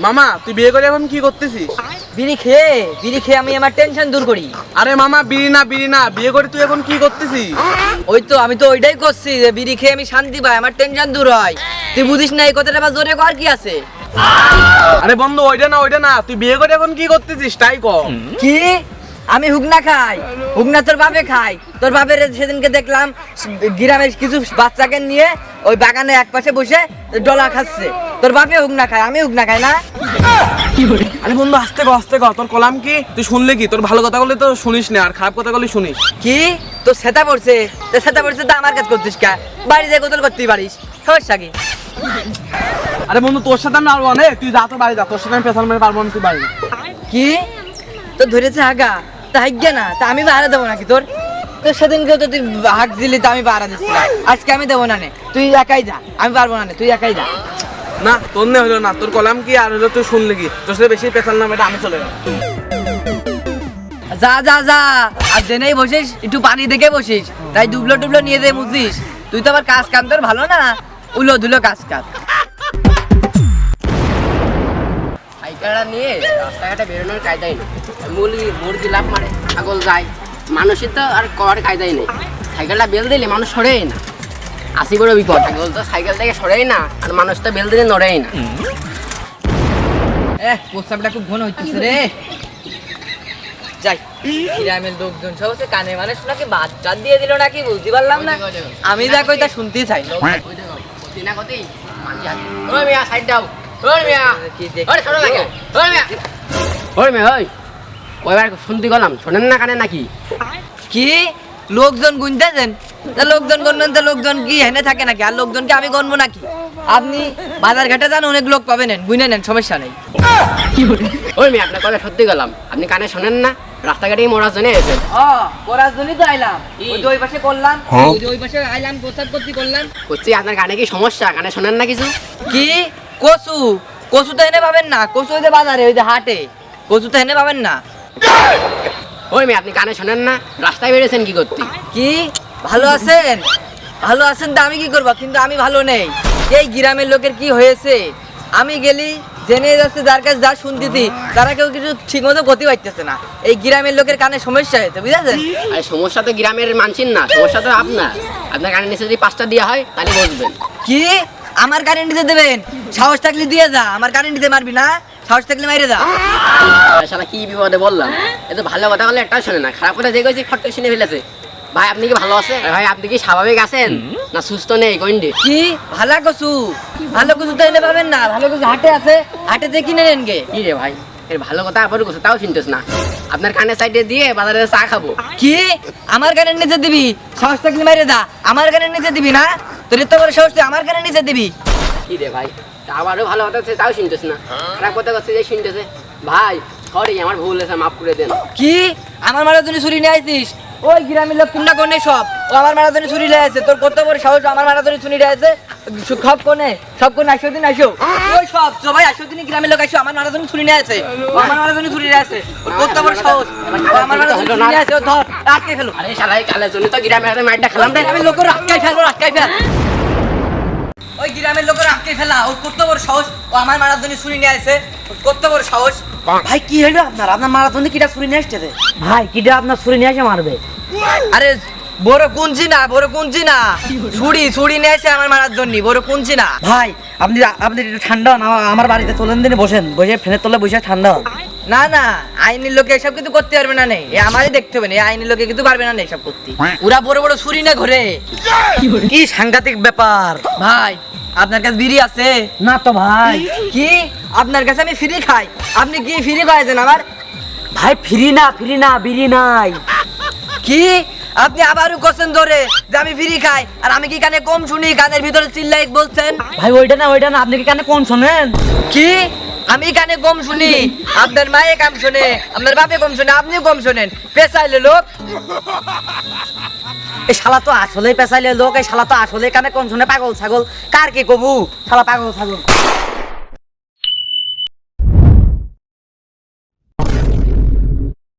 মামা তুই বিয়ে করে এখন কি করতেছিস? বিড়ি খেয়ে আমি আমার টেনশন দূর করি। আরে মামা বিড়ি না, বিয়ে করে তুই এখন কি করতেছিস? ওই তো আমি তো ওইটাই করছি যে বিড়ি খেয়ে আমি শান্তি পাই, আমার টেনশন দূর হয়। তুই বুঝিস না এই কথাটা আবার জোরে কর কি আছে? আরে বন্ধু ওইটা না, তুই বিয়ে করে এখন কি করতেছিস তাই কর। কি আমি হুগনা খাই? হুগনা তোর বাপে খাই। তোর বাপের সেদিনকে দেখলাম গ্রামের কিছু বাচ্চাকে নিয়ে ওই বাগানে এক পাশে বসে ডলা খাচ্ছে। তোর বাপে হুগনা খায়, আমি হুগনা খাই না? আরে বন্ধু আস্তে কর, তোর কলাম কি? তুই শুনলে কি? তোর ভালো কথা বললে তো শুনিস না, আর খারাপ কথা বললে শুনিস। কি তোর সেটা পড়ছে? তো আমার কাজ করতিস কা? বাড়ি যে গোসল করতেই পারিস, সমস্যা কি? আরে বন্ধু তোর সাথে আমি পারবো না, তুই যা তো বাড়ি যা, তোর সাথে আমি পেছাল মেরে পারবো না, তুই বাড়ি যা। কি তো ধরেছে হাগা? তা হাগ্যা না, তা আমি বাড়া দেবো নাকি তোর? তোর সেদিনকেও তো তুই হাক দিলি, তো আমি বাড়া দিচ্ছি না। আজকে আমি দেবো না নে, তুই একাই যা, আমি পারবো না নে, তুই একাই যা। না তোর নে হলো না, তোর কলাম কি আর হলো তুই শুনলে কি? তোর সাথে বেশি পেছাল না মেরে আমি চলে যাবো। যা আর জেনেই বসিস, একটু পানি দেখে বসিস, তাই ডুবলো নিয়ে দে বুঝিস। তুই তো আবার কাজ কাম তোর ভালো না, উলো ধুলো কাজ। সাইকেলটা নিয়ে রাস্তাঘাটে বেরোনোর কায়দাই নেই। মুরগি লাফ মারে, ছাগল যায়, মানুষের তো আর করার কায়দাই নেই। সাইকেলটা বেল দিলে মানুষ সরেই না, আসি বড় বিপদ। ছাগল তো সাইকেল থেকে সরেই না, আর মানুষ তো বেল দিলে নড়েই না। প্রস্তাবটা খুব ঘন হইতেছে রে। যাই গ্রামের লোকজন সব হচ্ছে কানে মানে শোনাকে বাচ্চা দিয়ে দিল নাকি বুঝতে পারলাম না। আমি যা কই তা শুনতেই চাই না। সাইড দাও, ওইবার শুনতে গেলাম, শোনেন না কানে নাকি? কি লোকজন গুনতেছেন? তা লোকজন গণবেন, তো লোকজন কি হেনে থাকে নাকি? আর লোকজনকে আমি গণবো নাকি? আপনি বাজার ঘাটে যান, অনেক লোক পাবেন, গুনে নেন, সমস্যা নেই। ওই মেয়ে আপনার কথা সত্যি গেলাম, আপনি কানে শোনেন না? রাস্তাঘাটেই মরার জন্য এসেছেন। পড়ার জন্যই তো আইলাম, ওই পাশে করলাম, ওই পাশে আইলাম, প্রস্তাব করলাম। করছি আপনার কানে কি সমস্যা? কানে শোনেন না কিছু? কি কচু তো এনে পাবেন না, কচু ওই যে বাজারে, ওই যে হাটে, কচু তো এনে পাবেন না। ওই মেয়ে আপনি কানে শোনেন না? রাস্তায় বেরিয়েছেন কি করতে? কি ভালো আছেন তা আমি কি করবো? কিন্তু আমি ভালো নেই। এই গ্রামের লোকের কি হয়েছে, আমি গেলি জেনে যাচ্ছে, যার কাছে যা শুনতেছি তারা কেউ কিছু ঠিক মতো গতি পাইতেছে না। এই গ্রামের লোকের কানে সমস্যা হয়েছে, বুঝেছেন? আরে সমস্যা তো গ্রামের মানছেন না, সমস্যা তো আপনার কানে নিচে যদি 5টা দেওয়া হয় তাহলে বসবেন। কি আমার কারেন্ট দিতে দেবেন? সাহস থাকলে দিয়ে যা, আমার কারেন্ট দিতে মারবি না, সাহস থাকলে মাইরে যা। শালা কি বিপদে বললাম, এ তো ভালো কথা বলে একটাও শোনে না, খারাপ কথা যে কইছি ফট শুনে ফেলেছে। ভাই আপনি কি ভালো আছেন? ভাই আপনি কি স্বাভাবিক আছেন না সুস্থ নেই কইন্ডে? কি ভালো কচু তো এনে পাবেন না, ভালো কচু হাটে আছে, হাটে যে কিনে নেন গে। কি রে ভাই, এর ভালো কথা আবার কইছে তাও শুনতেছ না। আপনার কানে সাইডে দিয়ে বাজারে চা খাবো। কি আমার কানের নিচে দিবি? সাহস থাকলে মাইরে যা, আমার কানের নিচে দিবি না? তোর এত বড় সাহস, তুই আমার কানের নিচে দিবি? কি রে ভাই, আবারও ভালো কথা হচ্ছে তাও শুনতেছ না, খারাপ কথা করছে যে শুনতেছে। ভাই সরি, আমার ভুল হয়েছে, মাফ করে দেন। কি আমার মারা জন্য ছুরি নিয়ে আইছিস? ওই গ্রামের লোক কুন্ডা কোনে সব, ও আমার মারা জন্য ছুরি নিয়ে আছে। তোর কত বড় সাহস, আমার মারা জন্য ছুরি নিয়ে আছে? সব কোনে 80 দিন আসো, ওই সব সবাই 80 দিন গ্রামের লোক আসো, আমার মারা জন্য ছুরি নিয়ে আছে, ও আমার মারা জন্য ছুরি নিয়ে আছে। ওর কত বড় সাহস, ও আমার মারা জন্য ছুরি নিয়ে আছে, ও ধর আটকে ফেলো। আরে শালাই কালের জন্য তো গ্রামে হাতে মাইরটা খেলাম রে। আমি লোকের আটকাই ফেল। ওই গ্রামের লোকের আটকে ফেলা, ওর কত বড় সাহস, ও আমার মারা জন্য ছুরি নিয়ে আছে, ওর কত বড় সাহস। ভাই কি হলো আপনার মারা জন্য কিটা ছুরি নিয়ে আসতেছে? ভাই কিটা আপনার ছুরি নিয়ে এসে মারবে? আরে বড় কুঞ্চি না, ছুরি নিয়ে এসে আমার মারার জন্য, বড় কুঞ্চি না। ভাই আপনি একটু ঠান্ডা হন, আমার বাড়িতে চলেন দিনে বসে ফ্যানের তলে বসে ঠান্ডা হন। না আইনের লোকে এসব কিন্তু করতে পারবে না, নেই আমারই দেখতে হবে না, আইনের লোকে কিন্তু পারবে না এসব করতে। ওরা বড় ছুরি না ঘরে, কি সাংঘাতিক ব্যাপার। ভাই আপনার কাছে বিড়ি আছে? না তো ভাই। কি আপনার কাছে আমি ফ্রি খাই? আপনি কি ফ্রি খাইছেন আমার? ভাই ফ্রি না বিড়ি নাই। কি আপনি আবারও কোশ্চেন ধরে যে আমি ফ্রি খাই, আর আমি কি কানে কম শুনি, কানের ভিতরে চিল্লাই বলছেন? ভাই ওইটা না আপনি কি কানে কোন শোনেন? কি আমি কানে কম শুনি? আপনার মায়ে কম শুনে, আপনার বাপে কম শুনে, আপনিও কম শোনেন, পেশাইলে লোক। এই শালা তো আসলেই পেছাইলে লোক, এই শালা তো আসলে কানে কোন শোনে, পাগল ছাগল। কার কি কবু শালা পাগল ছাগল।